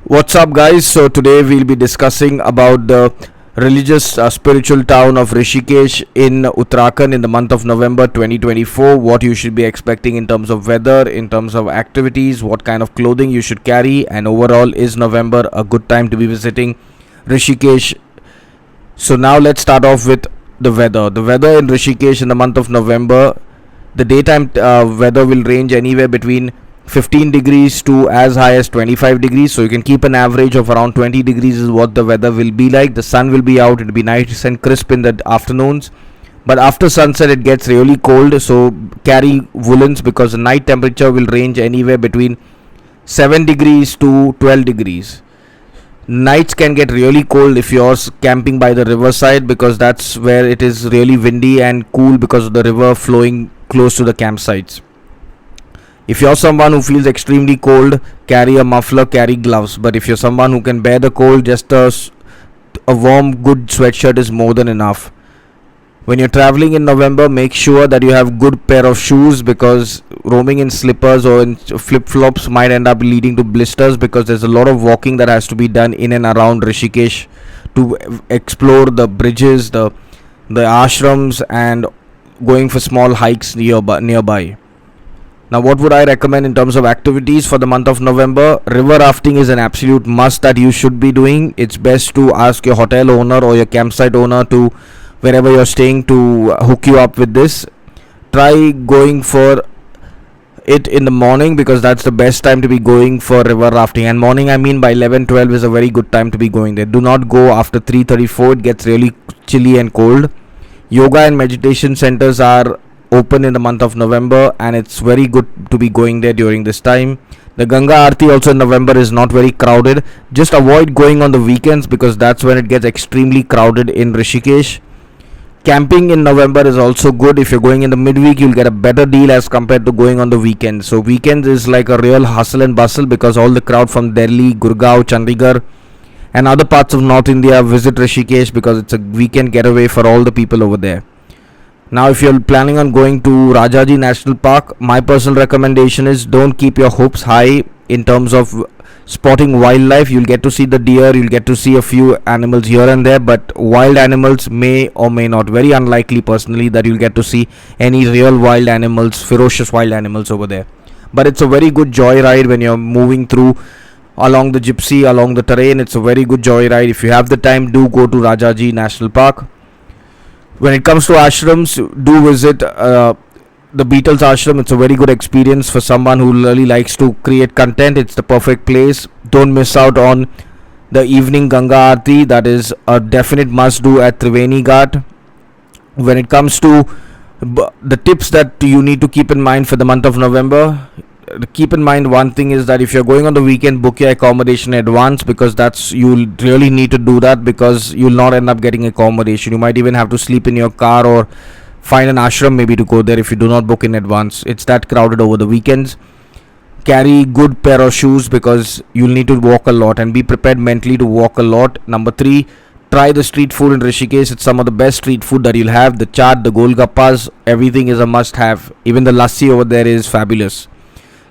What's up, guys? So today we'll be discussing about the religious spiritual town of Rishikesh in Uttarakhand in the month of November 2024. What you should be expecting in terms of weather, in terms of activities, what kind of clothing you should carry, and overall, is November a good time to be visiting Rishikesh? So now let's start off with the weather. The weather in Rishikesh in the month of November, the daytime weather will range anywhere between 15 degrees to as high as 25 degrees, so you can keep an average of around 20 degrees is what the weather will be like. The sun will be out, it will be nice and crisp in the afternoons, but after sunset it gets really cold, so carry woolens because the night temperature will range anywhere between 7 degrees to 12 degrees. Nights can get really cold if you're camping by the riverside, because that's where it is really windy and cool because of the river flowing close to the campsites. If you're someone who feels extremely cold, carry a muffler, carry gloves. But if you're someone who can bear the cold, just a warm, good sweatshirt is more than enough. When you're traveling in November, make sure that you have good pair of shoes, because roaming in slippers or in flip-flops might end up leading to blisters, because there's a lot of walking that has to be done in and around Rishikesh to explore the bridges, the ashrams, and going for small hikes nearby. Now, what would I recommend in terms of activities for the month of November? River rafting is an absolute must that you should be doing. It's best to ask your hotel owner or your campsite owner to wherever you're staying to hook you up with this. Try going for it in the morning, because that's the best time to be going for river rafting. And morning, I mean by 11-12 is a very good time to be going there. Do not go after 3:34. It gets really chilly and cold. Yoga and meditation centers are open in the month of November, and it's very good to be going there during this time. The Ganga Aarti also in November is not very crowded. Just avoid going on the weekends, because that's when it gets extremely crowded in Rishikesh. Camping in November is also good. If you're going in the midweek, you'll get a better deal as compared to going on the weekends. So weekends is like a real hustle and bustle, because all the crowd from Delhi, Gurgaon, Chandigarh and other parts of North India visit Rishikesh, because it's a weekend getaway for all the people over there. Now, if you're planning on going to Rajaji National Park, my personal recommendation is don't keep your hopes high in terms of spotting wildlife. You'll get to see the deer, you'll get to see a few animals here and there, but wild animals may or may not. Very unlikely personally that you'll get to see any real wild animals, ferocious wild animals over there. But it's a very good joyride when you're moving through along the gypsy, along the terrain. It's a very good joyride. If you have the time, do go to Rajaji National Park. When it comes to ashrams, do visit the Beatles ashram. It's a very good experience for someone who really likes to create content. It's the perfect place. Don't miss out on the evening Ganga Aarti. That is a definite must do at Triveni Ghat. When it comes to the tips that you need to keep in mind for the month of November, keep in mind one thing is that if you're going on the weekend, book your accommodation in advance, because you'll really need to do that, because you'll not end up getting accommodation. You might even have to sleep in your car or find an ashram maybe to go there if you do not book in advance. It's that crowded over the weekends. Carry good pair of shoes, because you'll need to walk a lot, and be prepared mentally to walk a lot. Number 3, try the street food in Rishikesh. It's some of the best street food that you'll have. The chaat, the golgappas, everything is a must have. Even the lassi over there is fabulous.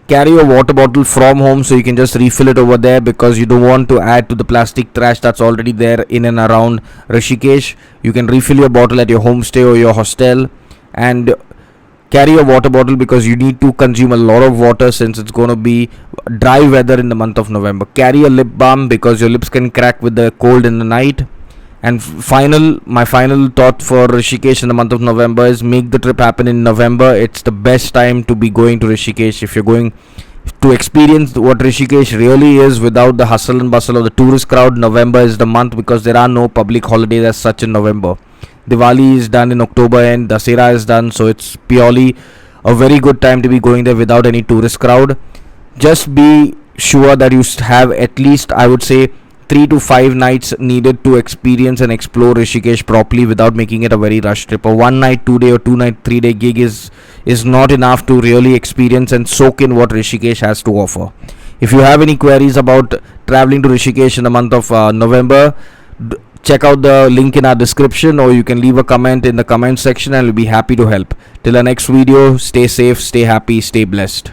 Carry your water bottle from home, so you can just refill it over there, because you don't want to add to the plastic trash that's already there in and around Rishikesh. You can refill your bottle at your homestay or your hostel, and carry your water bottle, because you need to consume a lot of water since it's going to be dry weather in the month of November. Carry a lip balm, because your lips can crack with the cold in the night. And my final thought for Rishikesh in the month of November is make the trip happen in November. It's the best time to be going to Rishikesh. If you're going to experience what Rishikesh really is without the hustle and bustle of the tourist crowd, November is the month, because there are no public holidays as such in November. Diwali is done in October and Dasera is done, so it's purely a very good time to be going there without any tourist crowd. Just be sure that you have at least, I would say, 3 to 5 nights needed to experience and explore Rishikesh properly without making it a very rushed trip. A 1 night, 2 day or 2 night, 3 day gig is not enough to really experience and soak in what Rishikesh has to offer. If you have any queries about traveling to Rishikesh in the month of November, check out the link in our description, or you can leave a comment in the comment section and we'll be happy to help. Till our next video, stay safe, stay happy, stay blessed.